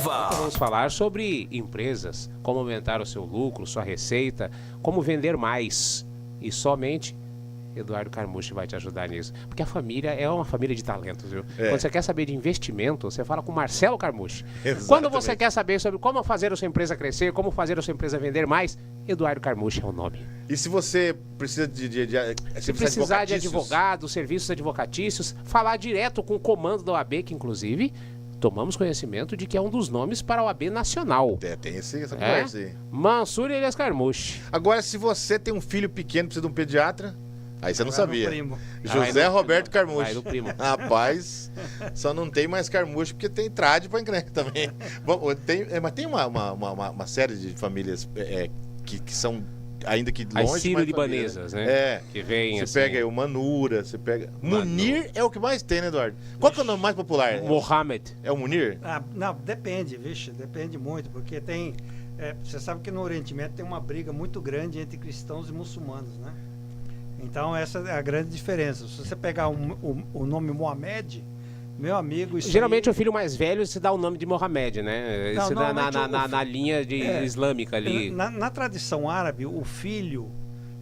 nova. Vamos falar sobre empresas, como aumentar o seu lucro, sua receita, como vender mais. E somente Eduardo Carmucci vai te ajudar nisso. Porque a família é uma família de talentos, viu? Quando você quer saber de investimento, você fala com Marcelo Carmucci. Exatamente. Quando você quer saber sobre como fazer a sua empresa crescer, como fazer a sua empresa vender mais, Eduardo Carmucci é o nome. E se você precisa Se precisar de advogados, serviços advocatícios, falar direto com o comando da OAB, que inclusive tomamos conhecimento de que é um dos nomes para a OAB nacional. Tem essa conversa aí. Mansur Elias Carmucci. Agora, se você tem um filho pequeno e precisa de um pediatra, aí você não sabia. Primo. José Roberto Carmucci. Vai do primo. Rapaz, só não tem mais Carmucci porque tem trade pra encrenca também. Bom, mas tem uma série de famílias que são ainda que longe. As sírio-libanesas, né? Que vem você assim. pega aí o Manura, você pega... Munir é o que mais tem, né, Eduardo? Qual que é o nome mais popular? Mohamed. É o Munir? Não, depende, depende muito, porque tem... você sabe que no Oriente Médio tem uma briga muito grande entre cristãos e muçulmanos, né? Então essa é a grande diferença. Se você pegar o nome Mohamed, meu amigo... Geralmente o filho mais velho se dá o nome de Mohamed, né? Isso dá na linha islâmica ali. Na tradição árabe, o filho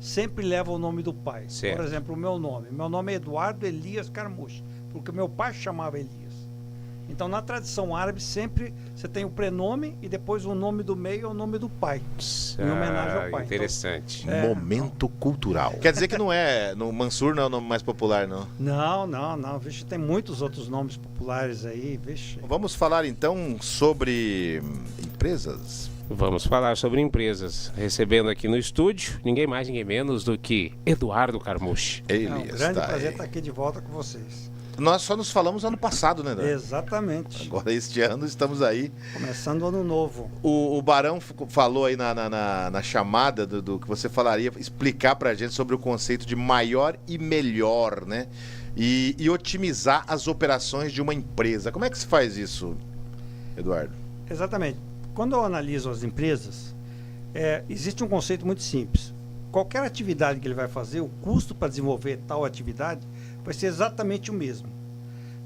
sempre leva o nome do pai. Certo. Por exemplo, o meu nome. Meu nome é Eduardo Elias Carmucci, porque meu pai chamava Elias. Então, na tradição árabe, sempre você tem o prenome e depois o nome do meio é o nome do pai, em homenagem ao pai. Interessante. Então, Momento cultural. Quer dizer que no Mansur não é o nome mais popular, não? Não. Vixe, tem muitos outros nomes populares aí, vixe. Vamos falar então sobre empresas. Vamos falar sobre empresas. Recebendo aqui no estúdio, ninguém mais, ninguém menos do que Eduardo Carmucci. Ele É um grande prazer estar aqui de volta com vocês. Nós só nos falamos ano passado, né, Eduardo? Exatamente. Agora, este ano, estamos aí. Começando o ano novo. O Barão falou aí na chamada do que você falaria, explicar pra gente sobre o conceito de maior e melhor, né? E otimizar as operações de uma empresa. Como é que se faz isso, Eduardo? Exatamente. Quando eu analiso as empresas, existe um conceito muito simples. Qualquer atividade que ele vai fazer, o custo para desenvolver tal atividade vai ser exatamente o mesmo.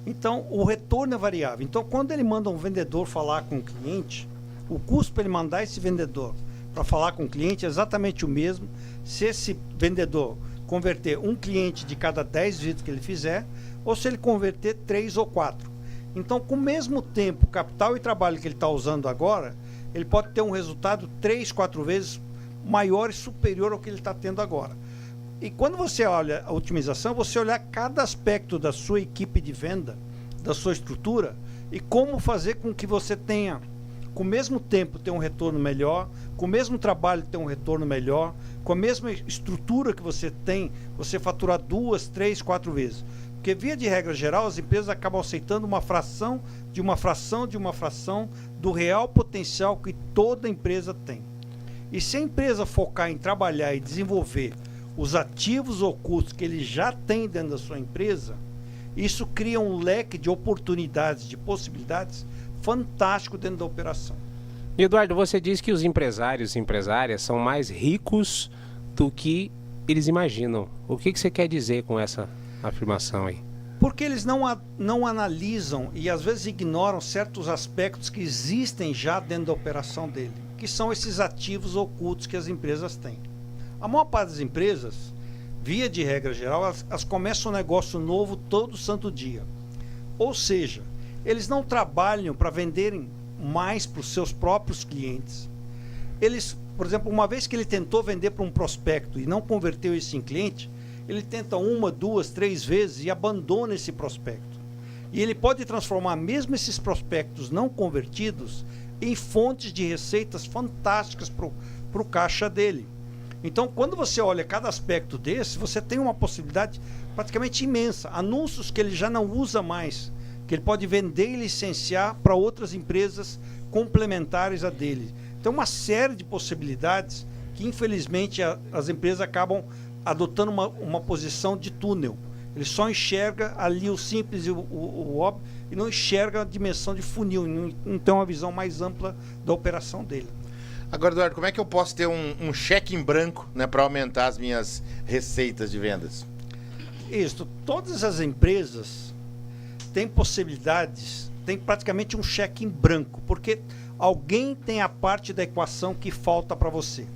Então, o retorno é variável. Então, quando ele manda um vendedor falar com o cliente, o custo para ele mandar esse vendedor para falar com o cliente é exatamente o mesmo se esse vendedor converter um cliente de cada 10 visitas que ele fizer, ou se ele converter 3 ou 4. Então, com o mesmo tempo, capital e trabalho que ele está usando agora, ele pode ter um resultado 3, 4 vezes maior e superior ao que ele está tendo agora. E quando você olha a otimização, você olhar cada aspecto da sua equipe de venda, da sua estrutura, e como fazer com que você tenha, com o mesmo tempo, ter um retorno melhor, com o mesmo trabalho ter um retorno melhor, com a mesma estrutura que você tem, você faturar 2, 3, 4 vezes. Porque, via de regra geral, as empresas acabam aceitando uma fração de uma fração de uma fração do real potencial que toda empresa tem. E se a empresa focar em trabalhar e desenvolver os ativos ocultos que ele já tem dentro da sua empresa, isso cria um leque de oportunidades, de possibilidades fantástico dentro da operação. Eduardo, você diz que os empresários e empresárias são mais ricos do que eles imaginam. O que você quer dizer com essa afirmação aí? Porque eles não analisam e às vezes ignoram certos aspectos que existem já dentro da operação dele, que são esses ativos ocultos que as empresas têm. A maior parte das empresas, via de regra geral, elas começam um negócio novo todo santo dia. Ou seja, eles não trabalham para venderem mais para os seus próprios clientes. Eles, por exemplo, uma vez que ele tentou vender para um prospecto e não converteu isso em cliente, ele tenta 1, 2, 3 vezes e abandona esse prospecto. E ele pode transformar mesmo esses prospectos não convertidos em fontes de receitas fantásticas para o caixa dele. Então, quando você olha cada aspecto desse, você tem uma possibilidade praticamente imensa. Anúncios que ele já não usa mais, que ele pode vender e licenciar para outras empresas complementares a dele. Então, uma série de possibilidades que, infelizmente, as empresas acabam adotando uma posição de túnel. Ele só enxerga ali o simples e o óbvio e não enxerga a dimensão de funil, não tem uma visão mais ampla da operação dele. Agora, Eduardo, como é que eu posso ter um cheque em branco, né, para aumentar as minhas receitas de vendas? Isso, todas as empresas têm possibilidades tem praticamente um cheque em branco, porque alguém tem a parte da equação que falta para você.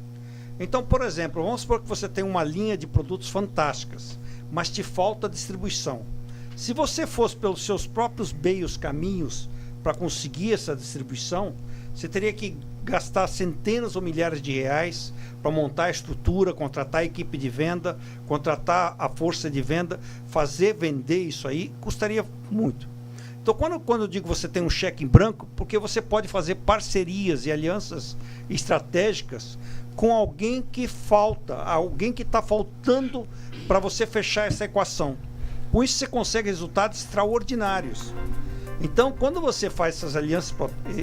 Então, por exemplo, vamos supor que você tem uma linha de produtos fantásticas, mas te falta distribuição. Se você fosse pelos seus próprios meios, caminhos, para conseguir essa distribuição, você teria que gastar centenas ou milhares de reais para montar a estrutura, contratar a equipe de venda, contratar a força de venda, fazer vender isso aí, custaria muito. Então, quando eu digo você tem um cheque em branco, porque você pode fazer parcerias e alianças estratégicas com alguém que falta, alguém que está faltando para você fechar essa equação. Com isso você consegue resultados extraordinários. Então, quando você faz essas alianças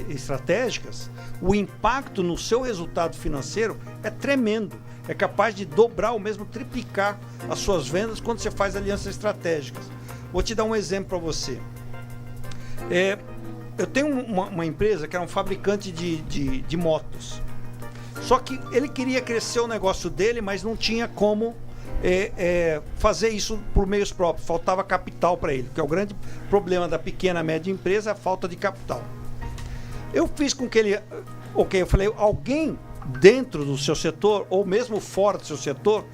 estratégicas, o impacto no seu resultado financeiro é tremendo. É capaz de dobrar ou mesmo triplicar as suas vendas quando você faz alianças estratégicas. Vou te dar um exemplo para você. Eu tenho uma empresa que era um fabricante de motos. Só que ele queria crescer o negócio dele, mas não tinha como fazer isso por meios próprios. Faltava capital para ele, que é o grande problema da pequena e média empresa, a falta de capital. Eu fiz com que ele... eu falei, alguém dentro do seu setor, ou mesmo fora do seu setor,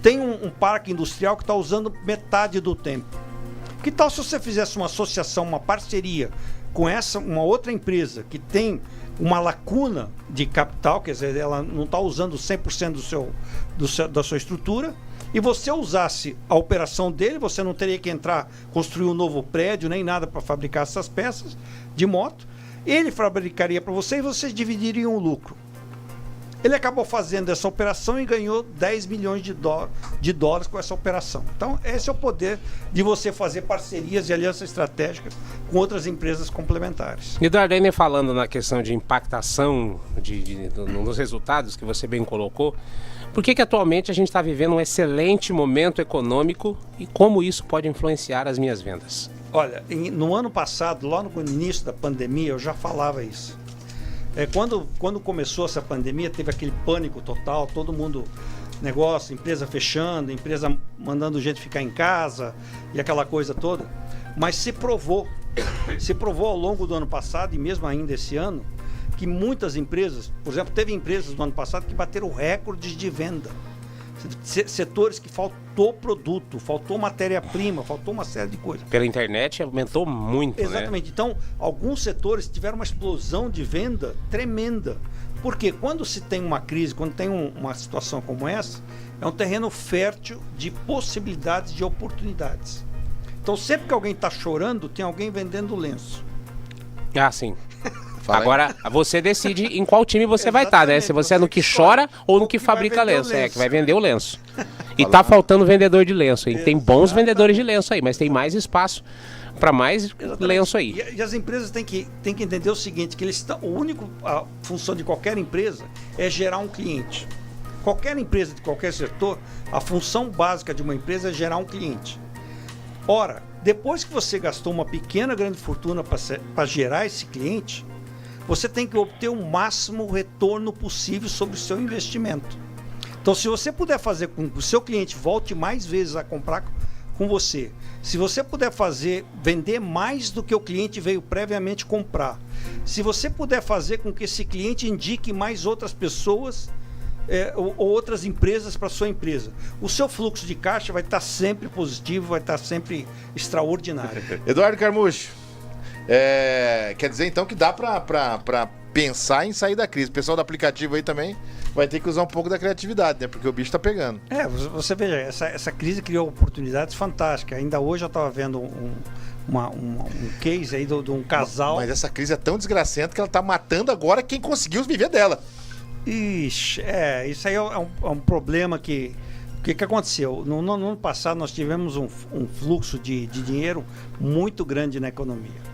tem um parque industrial que está usando metade do tempo. Que tal se você fizesse uma associação, uma parceria com uma outra empresa que tem uma lacuna de capital, quer dizer, ela não está usando 100% da sua estrutura, e você usasse a operação dele, você não teria que construir um novo prédio, nem nada para fabricar essas peças de moto. Ele fabricaria para você e vocês dividiriam o lucro. Ele acabou fazendo essa operação e ganhou 10 milhões de dólares com essa operação. Então, esse é o poder de você fazer parcerias e alianças estratégicas com outras empresas complementares. Eduardo, ainda falando na questão de impactação nos resultados que você bem colocou, por que atualmente a gente está vivendo um excelente momento econômico e como isso pode influenciar as minhas vendas? Olha, no ano passado, lá no início da pandemia, eu já falava isso. Quando começou essa pandemia, teve aquele pânico total, todo mundo, empresa fechando, empresa mandando gente ficar em casa e aquela coisa toda. Mas se provou ao longo do ano passado e mesmo ainda esse ano, que muitas empresas, por exemplo, teve empresas no ano passado que bateram recordes de venda. Setores que faltou produto, faltou matéria-prima, faltou uma série de coisas. Pela internet aumentou muito, Exatamente. Né? Então, alguns setores tiveram uma explosão de venda tremenda. Porque quando se tem uma crise, quando tem uma situação como essa, é um terreno fértil de possibilidades, de oportunidades. Então, sempre que alguém está chorando, tem alguém vendendo lenço. Ah, sim. Agora, você decide em qual time você vai estar, né? Se você é no que chora ou no que fabrica lenço. Que vai vender o lenço. E tá faltando vendedor de lenço, hein? Tem bons vendedores de lenço aí, mas tem mais espaço para mais lenço aí. E as empresas têm que entender o seguinte, que a função de qualquer empresa é gerar um cliente. Qualquer empresa de qualquer setor, a função básica de uma empresa é gerar um cliente. Ora, depois que você gastou uma pequena, grande fortuna para gerar esse cliente, você tem que obter o máximo retorno possível sobre o seu investimento. Então, se você puder fazer com que o seu cliente volte mais vezes a comprar com você, se você puder vender mais do que o cliente veio previamente comprar, se você puder fazer com que esse cliente indique mais outras pessoas ou outras empresas para sua empresa, o seu fluxo de caixa vai estar sempre positivo, vai estar sempre extraordinário. Eduardo Carmucho, quer dizer então que dá para pensar em sair da crise. O pessoal do aplicativo aí também vai ter que usar um pouco da criatividade, né? Porque o bicho tá pegando. Você veja, essa crise criou oportunidades fantásticas. Ainda hoje eu estava vendo um case aí de um casal. Mas essa crise é tão desgracenta que ela tá matando agora quem conseguiu viver dela. Ixi, isso aí é um problema que... O que aconteceu? No ano passado nós tivemos um fluxo de dinheiro muito grande na economia.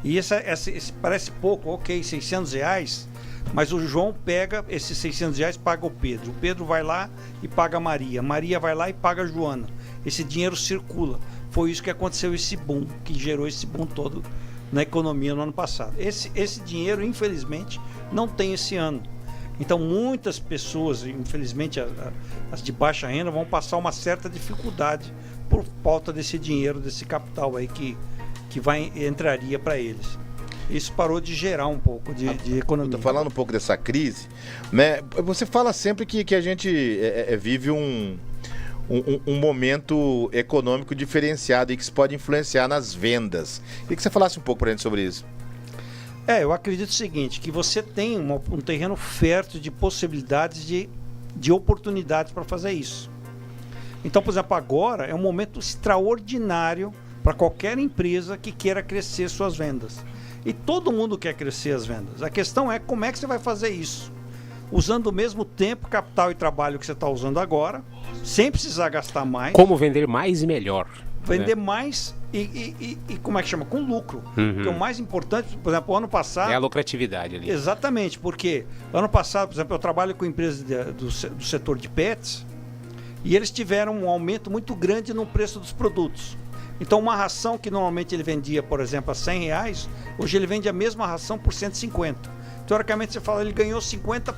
E esse parece pouco, ok, R$600, mas o João pega esses R$600 e paga o Pedro. O Pedro vai lá e paga a Maria. A Maria vai lá e paga a Joana. Esse dinheiro circula. Foi isso que aconteceu, esse boom, que gerou esse boom todo na economia no ano passado. Esse dinheiro, infelizmente, não tem esse ano. Então, muitas pessoas, infelizmente, as de baixa renda, vão passar uma certa dificuldade por falta desse dinheiro, desse capital aí que entraria para eles. isso parou de gerar um pouco de economia. Estou falando um pouco dessa crise, né? Você fala sempre que a gente vive um momento econômico diferenciado e que isso pode influenciar nas vendas. Queria que você falasse um pouco para a gente sobre isso. Eu acredito o seguinte, que você tem um terreno fértil de possibilidades de oportunidades para fazer isso. Então, por exemplo, agora é um momento extraordinário para qualquer empresa que queira crescer suas vendas. E todo mundo quer crescer as vendas. A questão é como é que você vai fazer isso. Usando o mesmo tempo, capital e trabalho que você está usando agora, sem precisar gastar mais. Como vender mais e melhor. Vender mais e como é que chama? Com lucro. Porque o mais importante, por exemplo, o ano passado... É a lucratividade ali. Exatamente, porque ano passado, por exemplo, eu trabalho com empresas do setor de pets e eles tiveram um aumento muito grande no preço dos produtos. Então, uma ração que normalmente ele vendia, por exemplo, a R$100, hoje ele vende a mesma ração por 150. Teoricamente, você fala, ele ganhou 50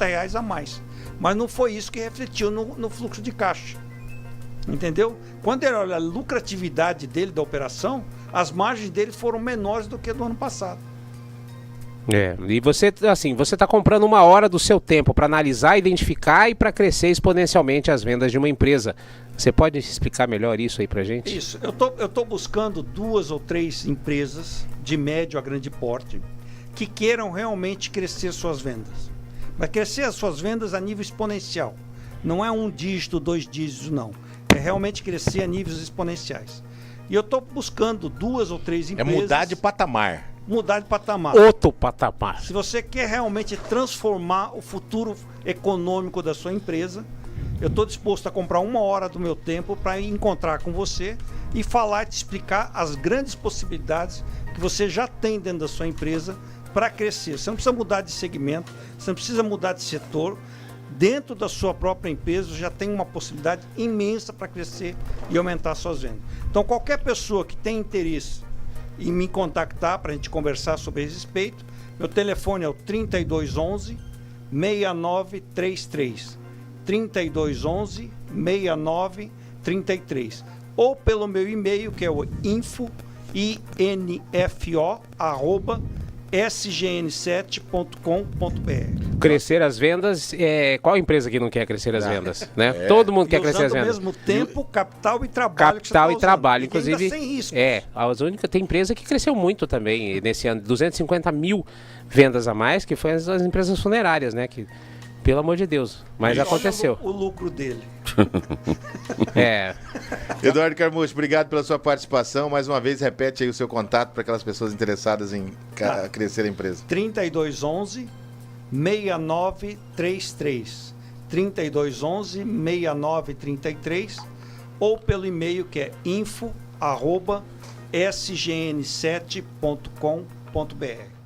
reais a mais. Mas não foi isso que refletiu no fluxo de caixa. Entendeu? Quando ele olha a lucratividade dele da operação, as margens dele foram menores do que do ano passado. E você está comprando uma hora do seu tempo para analisar, identificar e para crescer exponencialmente as vendas de uma empresa. Você pode explicar melhor isso aí para gente? Isso. Eu tô buscando 2 ou 3 empresas de médio a grande porte que queiram realmente crescer suas vendas. Mas crescer as suas vendas a nível exponencial. Não é 1 dígito, 2 dígitos, não. É realmente crescer a níveis exponenciais. E eu estou buscando 2 ou 3 empresas... É mudar de patamar. Mudar de patamar. Outro patamar. Se você quer realmente transformar o futuro econômico da sua empresa, eu estou disposto a comprar 1 hora do meu tempo para encontrar com você e falar e te explicar as grandes possibilidades que você já tem dentro da sua empresa para crescer. Você não precisa mudar de segmento, você não precisa mudar de setor. Dentro da sua própria empresa já tem uma possibilidade imensa para crescer e aumentar suas vendas. Então, qualquer pessoa que tem interesse em me contactar para a gente conversar sobre esse respeito, meu telefone é o 3211-6933. 3211-6933. Ou pelo meu e-mail, que é o info@sgn7.com.br. Crescer as vendas, qual empresa que não quer crescer as vendas? Né? Todo mundo quer crescer as vendas. Ao mesmo tempo, capital e trabalho. Capital e trabalho, inclusive. Ainda sem riscos. Tem empresa que cresceu muito também nesse ano, 250 mil vendas a mais, que foi as empresas funerárias, né? Que, pelo amor de Deus, mas aconteceu. O lucro dele. Eduardo Carmucho, obrigado pela sua participação. Mais uma vez, repete aí o seu contato para aquelas pessoas interessadas em crescer a empresa. 3211-6933. 3211-6933. Ou pelo e-mail que é info@sgn7.com.br.